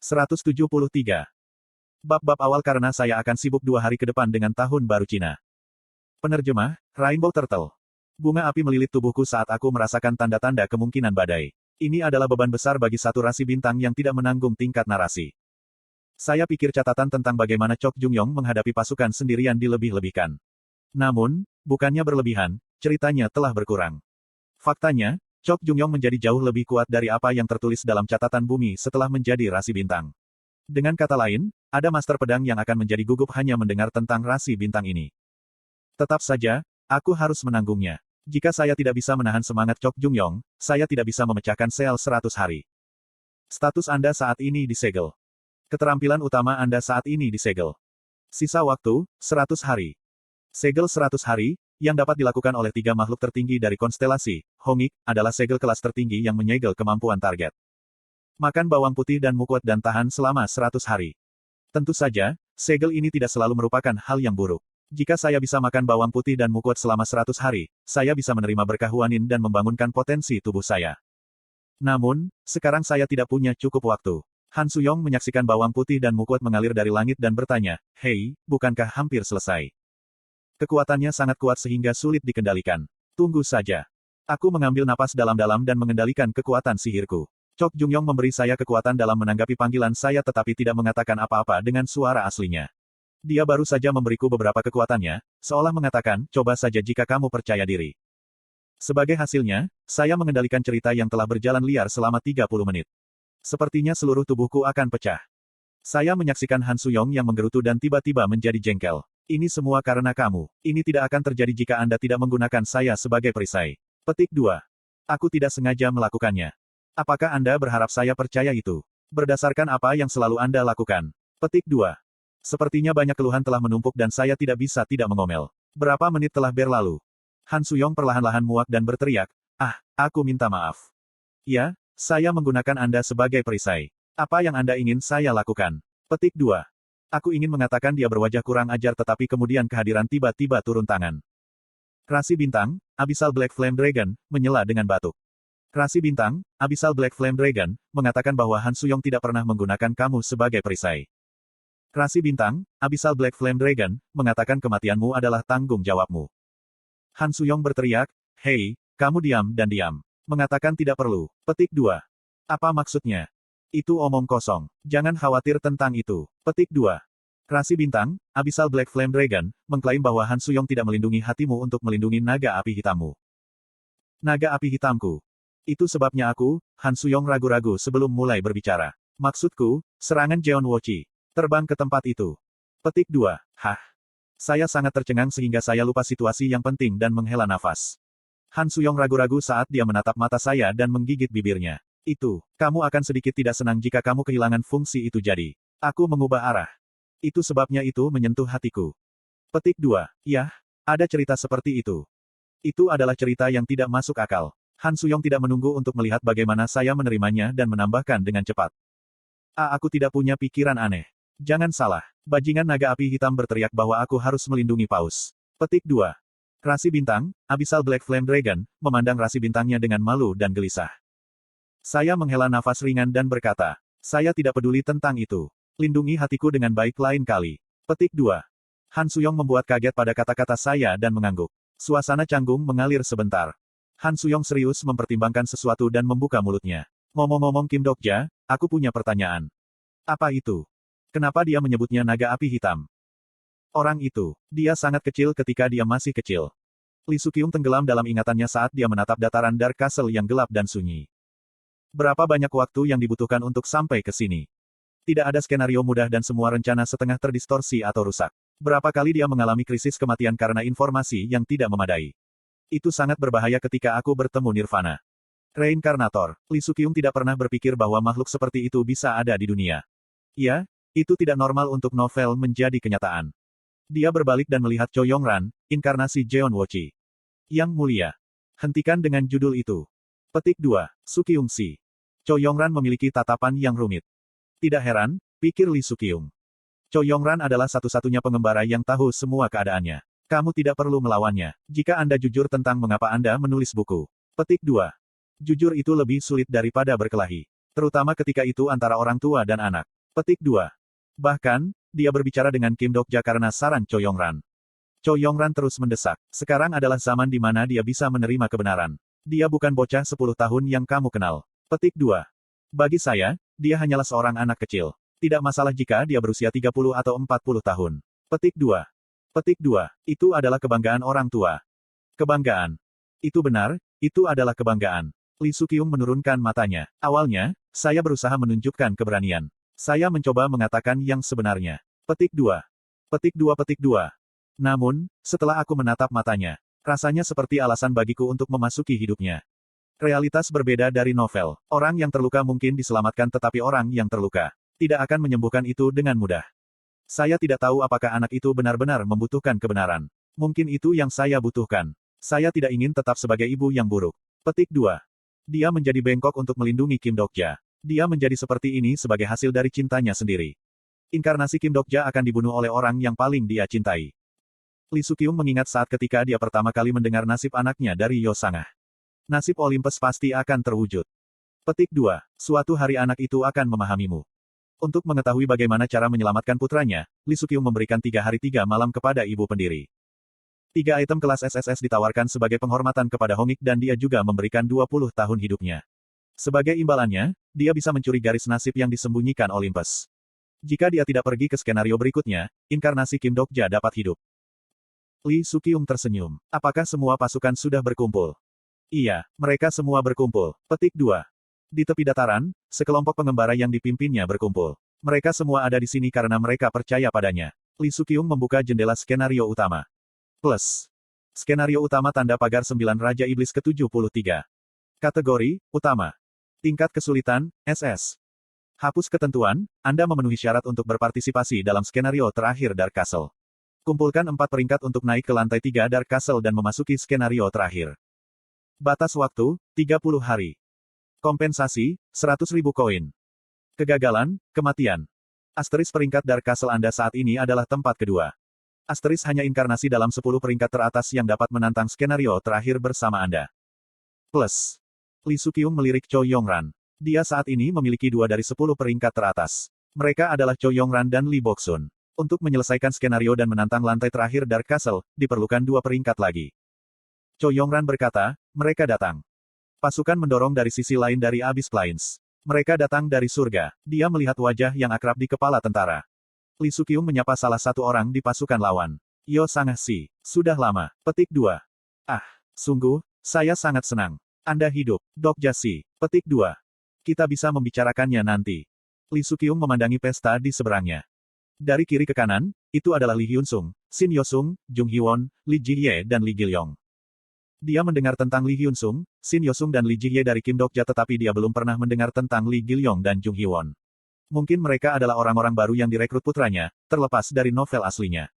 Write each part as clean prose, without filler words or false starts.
173. Bab-bab awal karena saya akan sibuk 2 hari ke depan dengan Tahun Baru Cina. Penerjemah, Rainbow Turtle. Bunga api melilit tubuhku saat aku merasakan tanda-tanda kemungkinan badai. Ini adalah beban besar bagi satu rasi bintang yang tidak menanggung tingkat narasi. Saya pikir catatan tentang bagaimana Chok Jung-yong menghadapi pasukan sendirian dilebih-lebihkan. Namun, bukannya berlebihan, ceritanya telah berkurang. Faktanya, Chok Jung-yong menjadi jauh lebih kuat dari apa yang tertulis dalam catatan bumi setelah menjadi rasi bintang. Dengan kata lain, ada master pedang yang akan menjadi gugup hanya mendengar tentang rasi bintang ini. Tetap saja, aku harus menanggungnya. Jika saya tidak bisa menahan semangat Chok Jung-yong, saya tidak bisa memecahkan sel 100 hari. Status Anda saat ini disegel. Keterampilan utama Anda saat ini disegel. Sisa waktu, 100 hari. Segel 100 hari, yang dapat dilakukan oleh 3 makhluk tertinggi dari konstelasi, Hongik, adalah segel kelas tertinggi yang menyegel kemampuan target. Makan bawang putih dan mukwat dan tahan selama 100 hari. Tentu saja, segel ini tidak selalu merupakan hal yang buruk. Jika saya bisa makan bawang putih dan mukwat selama 100 hari, saya bisa menerima berkah Huanin dan membangunkan potensi tubuh saya. Namun, sekarang saya tidak punya cukup waktu. Han Suyong menyaksikan bawang putih dan mukwat mengalir dari langit dan bertanya, "Hei, bukankah hampir selesai?" Kekuatannya sangat kuat sehingga sulit dikendalikan. Tunggu saja. Aku mengambil napas dalam-dalam dan mengendalikan kekuatan sihirku. Chok Jung-yong memberi saya kekuatan dalam menanggapi panggilan saya tetapi tidak mengatakan apa-apa dengan suara aslinya. Dia baru saja memberiku beberapa kekuatannya, seolah mengatakan, coba saja jika kamu percaya diri. Sebagai hasilnya, saya mengendalikan cerita yang telah berjalan liar selama 30 menit. Sepertinya seluruh tubuhku akan pecah. Saya menyaksikan Han Suyong yang menggerutu dan tiba-tiba menjadi jengkel. Ini semua karena kamu. Ini tidak akan terjadi jika Anda tidak menggunakan saya sebagai perisai. Petik 2. Aku tidak sengaja melakukannya. Apakah Anda berharap saya percaya itu? Berdasarkan apa yang selalu Anda lakukan. Petik 2. Sepertinya banyak keluhan telah menumpuk dan saya tidak bisa tidak mengomel. Berapa menit telah berlalu? Han Suyong perlahan-lahan muak dan berteriak, aku minta maaf. Ya, saya menggunakan Anda sebagai perisai. Apa yang Anda ingin saya lakukan? Petik 2. Aku ingin mengatakan dia berwajah kurang ajar tetapi kemudian kehadiran tiba-tiba turun tangan. Rasi bintang, Abyssal Black Flame Dragon, menyela dengan batuk. Rasi bintang, Abyssal Black Flame Dragon, mengatakan bahwa Han Suyong tidak pernah menggunakan kamu sebagai perisai. Rasi bintang, Abyssal Black Flame Dragon, mengatakan kematianmu adalah tanggung jawabmu. Han Suyong berteriak, "Hei, kamu diam dan diam." Mengatakan tidak perlu. Petik 2. Apa maksudnya? Itu omong kosong. Jangan khawatir tentang itu. Petik 2. Rasi bintang, Abyssal Black Flame Dragon, mengklaim bahwa Han Suyong tidak melindungi hatimu untuk melindungi naga api hitammu. Naga api hitamku. Itu sebabnya aku, Han Suyong ragu-ragu sebelum mulai berbicara. Maksudku, serangan Jeon Wochi. Terbang ke tempat itu. Petik 2. Saya sangat tercengang sehingga saya lupa situasi yang penting dan menghela nafas. Han Suyong ragu-ragu saat dia menatap mata saya dan menggigit bibirnya. Kamu akan sedikit tidak senang jika kamu kehilangan fungsi itu jadi. Aku mengubah arah. Itu sebabnya itu menyentuh hatiku. Petik 2. Yah, ada cerita seperti itu. Itu adalah cerita yang tidak masuk akal. Han Suyong tidak menunggu untuk melihat bagaimana saya menerimanya dan menambahkan dengan cepat. Aku tidak punya pikiran aneh. Jangan salah, bajingan naga api hitam berteriak bahwa aku harus melindungi paus. Petik 2. Rasi bintang, Abyssal Black Flame Dragon, memandang rasi bintangnya dengan malu dan gelisah. Saya menghela nafas ringan dan berkata, saya tidak peduli tentang itu. Lindungi hatiku dengan baik lain kali. Petik 2. Han Suyong membuat kaget pada kata-kata saya dan mengangguk. Suasana canggung mengalir sebentar. Han Suyong serius mempertimbangkan sesuatu dan membuka mulutnya. Ngomong-ngomong Kim Dokja, aku punya pertanyaan. Apa itu? Kenapa dia menyebutnya naga api hitam? Orang itu, dia sangat kecil ketika dia masih kecil. Lee Sukyung tenggelam dalam ingatannya saat dia menatap dataran Dark Castle yang gelap dan sunyi. Berapa banyak waktu yang dibutuhkan untuk sampai ke sini? Tidak ada skenario mudah dan semua rencana setengah terdistorsi atau rusak. Berapa kali dia mengalami krisis kematian karena informasi yang tidak memadai. Itu sangat berbahaya ketika aku bertemu Nirvana. Reinkarnator, Lee Sukyung tidak pernah berpikir bahwa makhluk seperti itu bisa ada di dunia. Ya, itu tidak normal untuk novel menjadi kenyataan. Dia berbalik dan melihat Cho Yongran, inkarnasi Jeon Wochi. Yang mulia. Hentikan dengan judul itu. Petik 2. Sukyung Si. Cho Yongran memiliki tatapan yang rumit. Tidak heran, pikir Lee Sukyung. Cho Yongran adalah satu-satunya pengembara yang tahu semua keadaannya. Kamu tidak perlu melawannya, jika Anda jujur tentang mengapa Anda menulis buku. Petik 2. Jujur itu lebih sulit daripada berkelahi. Terutama ketika itu antara orang tua dan anak. Petik 2. Bahkan, dia berbicara dengan Kim Dokja karena saran Cho Yongran. Cho Yongran terus mendesak. Sekarang adalah zaman di mana dia bisa menerima kebenaran. Dia bukan bocah 10 tahun yang kamu kenal. Petik 2. Bagi saya, dia hanyalah seorang anak kecil. Tidak masalah jika dia berusia 30 atau 40 tahun. Petik 2. Petik 2. Itu adalah kebanggaan orang tua. Kebanggaan. Itu benar, itu adalah kebanggaan. Lee Sukyung menurunkan matanya. Awalnya, saya berusaha menunjukkan keberanian. Saya mencoba mengatakan yang sebenarnya. Petik 2. Petik 2 petik 2. Namun, setelah aku menatap matanya, rasanya seperti alasan bagiku untuk memasuki hidupnya. Realitas berbeda dari novel. Orang yang terluka mungkin diselamatkan tetapi orang yang terluka tidak akan menyembuhkan itu dengan mudah. Saya tidak tahu apakah anak itu benar-benar membutuhkan kebenaran. Mungkin itu yang saya butuhkan. Saya tidak ingin tetap sebagai ibu yang buruk. Petik 2. Dia menjadi bengkok untuk melindungi Kim Dokja. Dia menjadi seperti ini sebagai hasil dari cintanya sendiri. Inkarnasi Kim Dokja akan dibunuh oleh orang yang paling dia cintai. Lee Sukyung mengingat saat ketika dia pertama kali mendengar nasib anaknya dari Yosangah. Nasib Olympus pasti akan terwujud. Petik 2. Suatu hari anak itu akan memahamimu. Untuk mengetahui bagaimana cara menyelamatkan putranya, Lee Sukyung memberikan 3 hari 3 malam kepada ibu pendiri. 3 item kelas SSS ditawarkan sebagai penghormatan kepada Hongik dan dia juga memberikan 20 tahun hidupnya. Sebagai imbalannya, dia bisa mencuri garis nasib yang disembunyikan Olympus. Jika dia tidak pergi ke skenario berikutnya, inkarnasi Kim Dokja dapat hidup. Lee Sukyung tersenyum. Apakah semua pasukan sudah berkumpul? Iya, mereka semua berkumpul. Petik 2. Di tepi dataran, sekelompok pengembara yang dipimpinnya berkumpul. Mereka semua ada di sini karena mereka percaya padanya. Lee Sukyung membuka jendela skenario utama. Plus. Skenario utama tanda pagar 9 Raja Iblis ke-73. Kategori, utama. Tingkat kesulitan, SS. Hapus ketentuan, Anda memenuhi syarat untuk berpartisipasi dalam skenario terakhir Dark Castle. Kumpulkan 4 peringkat untuk naik ke lantai 3 Dark Castle dan memasuki skenario terakhir. Batas waktu, 30 hari. Kompensasi, 100.000 koin. Kegagalan, kematian. Asteris peringkat Dark Castle Anda saat ini adalah tempat kedua. Asteris hanya inkarnasi dalam 10 peringkat teratas yang dapat menantang skenario terakhir bersama Anda. Plus. Lee Sukyung melirik Cho Yongran. Dia saat ini memiliki 2 dari 10 peringkat teratas. Mereka adalah Cho Yongran dan Lee Boksun. Untuk menyelesaikan skenario dan menantang lantai terakhir Dark Castle, diperlukan 2 peringkat lagi. Cho Yongran berkata, mereka datang. Pasukan mendorong dari sisi lain dari Abyss Plains. Mereka datang dari surga. Dia melihat wajah yang akrab di kepala tentara. Lee Sukyung menyapa salah satu orang di pasukan lawan. Yosangah Si. Sudah lama. Petik 2. Ah, sungguh, saya sangat senang. Anda hidup, Dokja Si. Petik 2. Kita bisa membicarakannya nanti. Lee Sukyung memandangi pesta di seberangnya. Dari kiri ke kanan, itu adalah Lee Hyun-sung, Shin Yosung, Jung Hee-won, Lee Ji-hye dan Lee Gil-yong. Dia mendengar tentang Lee Hyun-sung, Shin Yosung dan Lee Ji-hye dari Kim Dokja tetapi dia belum pernah mendengar tentang Lee Gil-yong dan Jung Hee-won. Mungkin mereka adalah orang-orang baru yang direkrut putranya, terlepas dari novel aslinya.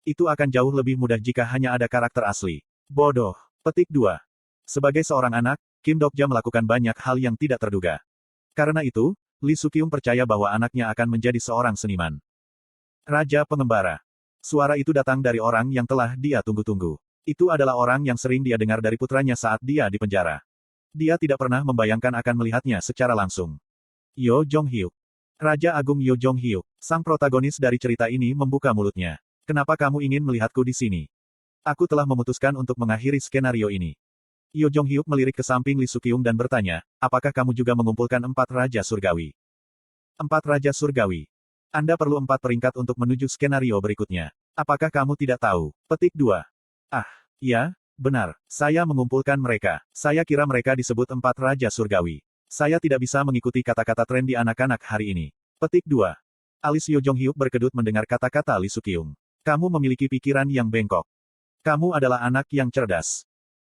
Itu akan jauh lebih mudah jika hanya ada karakter asli. Bodoh. Petik 2. Sebagai seorang anak, Kim Dokja melakukan banyak hal yang tidak terduga. Karena itu, Lee Sukyung percaya bahwa anaknya akan menjadi seorang seniman. Raja Pengembara. Suara itu datang dari orang yang telah dia tunggu-tunggu. Itu adalah orang yang sering dia dengar dari putranya saat dia di penjara. Dia tidak pernah membayangkan akan melihatnya secara langsung. Yo Jong-hyuk. Raja Agung Yo Jong-hyuk, sang protagonis dari cerita ini membuka mulutnya. Kenapa kamu ingin melihatku di sini? Aku telah memutuskan untuk mengakhiri skenario ini. Yo Jong-hyuk melirik ke samping Lee Sukyung dan bertanya, apakah kamu juga mengumpulkan 4 Raja Surgawi? 4 Raja Surgawi. Anda perlu 4 peringkat untuk menuju skenario berikutnya. Apakah kamu tidak tahu? Petik 2. Ah, ya, benar. Saya mengumpulkan mereka. Saya kira mereka disebut 4 Raja Surgawi. Saya tidak bisa mengikuti kata-kata tren di anak-anak hari ini. Petik 2. Alis Yo Jong-hyuk berkedut mendengar kata-kata Lee Sukyung. Kamu memiliki pikiran yang bengkok. Kamu adalah anak yang cerdas.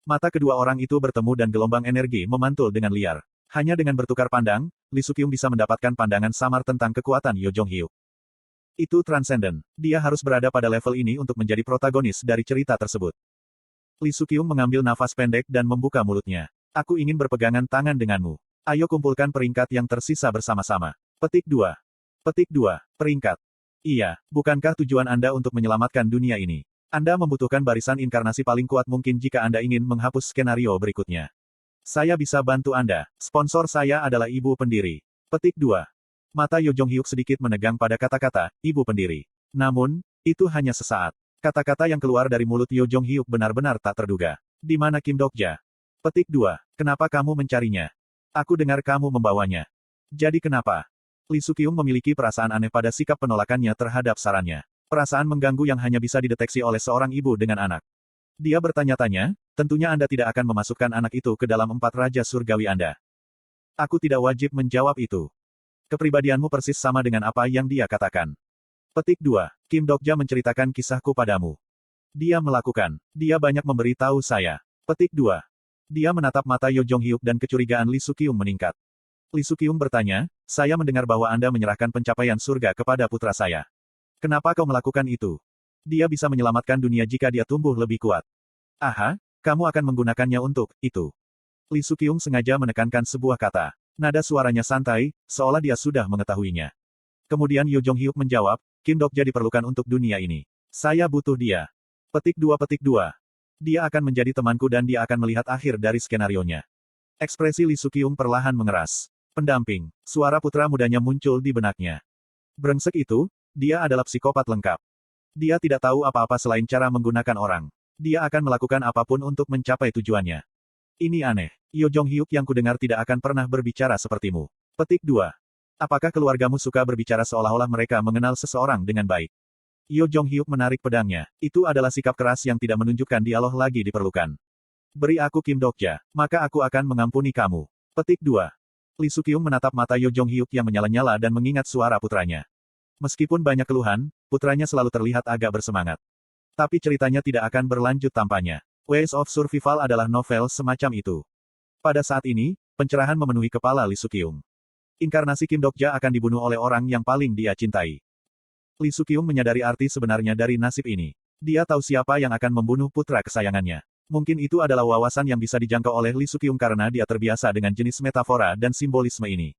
Mata kedua orang itu bertemu dan gelombang energi memantul dengan liar. Hanya dengan bertukar pandang, Lee Sukyung bisa mendapatkan pandangan samar tentang kekuatan Yo Jong-hyuk. Itu transenden. Dia harus berada pada level ini untuk menjadi protagonis dari cerita tersebut. Lee Sukyung mengambil nafas pendek dan membuka mulutnya. Aku ingin berpegangan tangan denganmu. Ayo kumpulkan peringkat yang tersisa bersama-sama. Petik 2. Petik 2. Peringkat. Iya, bukankah tujuan Anda untuk menyelamatkan dunia ini? Anda membutuhkan barisan inkarnasi paling kuat mungkin jika Anda ingin menghapus skenario berikutnya. Saya bisa bantu Anda. Sponsor saya adalah ibu pendiri. Petik 2. Mata Yo Jong-hyuk sedikit menegang pada kata-kata, ibu pendiri. Namun, itu hanya sesaat. Kata-kata yang keluar dari mulut Yo Jong-hyuk benar-benar tak terduga. Di mana Kim Dok-ja? Petik 2. Kenapa kamu mencarinya? Aku dengar kamu membawanya. Jadi kenapa? Lee Soo-kyung memiliki perasaan aneh pada sikap penolakannya terhadap sarannya. Perasaan mengganggu yang hanya bisa dideteksi oleh seorang ibu dengan anak. Dia bertanya-tanya, tentunya Anda tidak akan memasukkan anak itu ke dalam 4 raja surgawi Anda. Aku tidak wajib menjawab itu. Kepribadianmu persis sama dengan apa yang dia katakan. Petik 2. Kim Dok-ja menceritakan kisahku padamu. Dia melakukan. Dia banyak memberi tahu saya. Petik 2. Dia menatap mata Yo Jong-hyuk dan kecurigaan Lee Soo-kyung meningkat. Lee Soo-kyung bertanya, saya mendengar bahwa Anda menyerahkan pencapaian surga kepada putra saya. Kenapa kau melakukan itu? Dia bisa menyelamatkan dunia jika dia tumbuh lebih kuat. Aha, kamu akan menggunakannya untuk itu. Lee Soo-kyung sengaja menekankan sebuah kata. Nada suaranya santai, seolah dia sudah mengetahuinya. Kemudian Yo Jong-hyuk menjawab, Kim Dok-ja diperlukan untuk dunia ini. Saya butuh dia. Petik 2. Dia akan menjadi temanku dan dia akan melihat akhir dari skenarionya. Ekspresi Lee Soo-kyung perlahan mengeras. Pendamping. Suara putra mudanya muncul di benaknya. Brengsek itu, dia adalah psikopat lengkap. Dia tidak tahu apa-apa selain cara menggunakan orang. Dia akan melakukan apapun untuk mencapai tujuannya. Ini aneh. Yo Jong-hyuk yang kudengar tidak akan pernah berbicara sepertimu. Petik 2. Apakah keluargamu suka berbicara seolah-olah mereka mengenal seseorang dengan baik? Yo Jong-hyuk menarik pedangnya. Itu adalah sikap keras yang tidak menunjukkan dialog lagi diperlukan. Beri aku Kim Dok-ja, maka aku akan mengampuni kamu. Petik 2. Lee Soo-kyung menatap mata Yo Jong-hyuk yang menyala-nyala dan mengingat suara putranya. Meskipun banyak keluhan, putranya selalu terlihat agak bersemangat. Tapi ceritanya tidak akan berlanjut tampaknya. Ways of Survival adalah novel semacam itu. Pada saat ini, pencerahan memenuhi kepala Lee Soo-kyung. Inkarnasi Kim Dok-ja akan dibunuh oleh orang yang paling dia cintai. Lee Soo-kyung menyadari arti sebenarnya dari nasib ini. Dia tahu siapa yang akan membunuh putra kesayangannya. Mungkin itu adalah wawasan yang bisa dijangkau oleh Lee Soo-kyung karena dia terbiasa dengan jenis metafora dan simbolisme ini.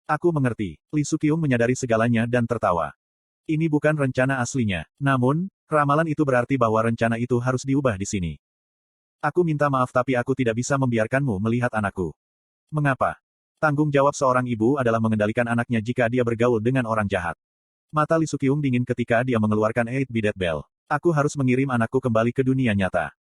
Aku mengerti. Lee Soo-kyung menyadari segalanya dan tertawa. Ini bukan rencana aslinya. Namun, ramalan itu berarti bahwa rencana itu harus diubah di sini. Aku minta maaf tapi aku tidak bisa membiarkanmu melihat anakku. Mengapa? Tanggung jawab seorang ibu adalah mengendalikan anaknya jika dia bergaul dengan orang jahat. Mata Lee Soo-kyung dingin ketika dia mengeluarkan 8-bit bell. Aku harus mengirim anakku kembali ke dunia nyata.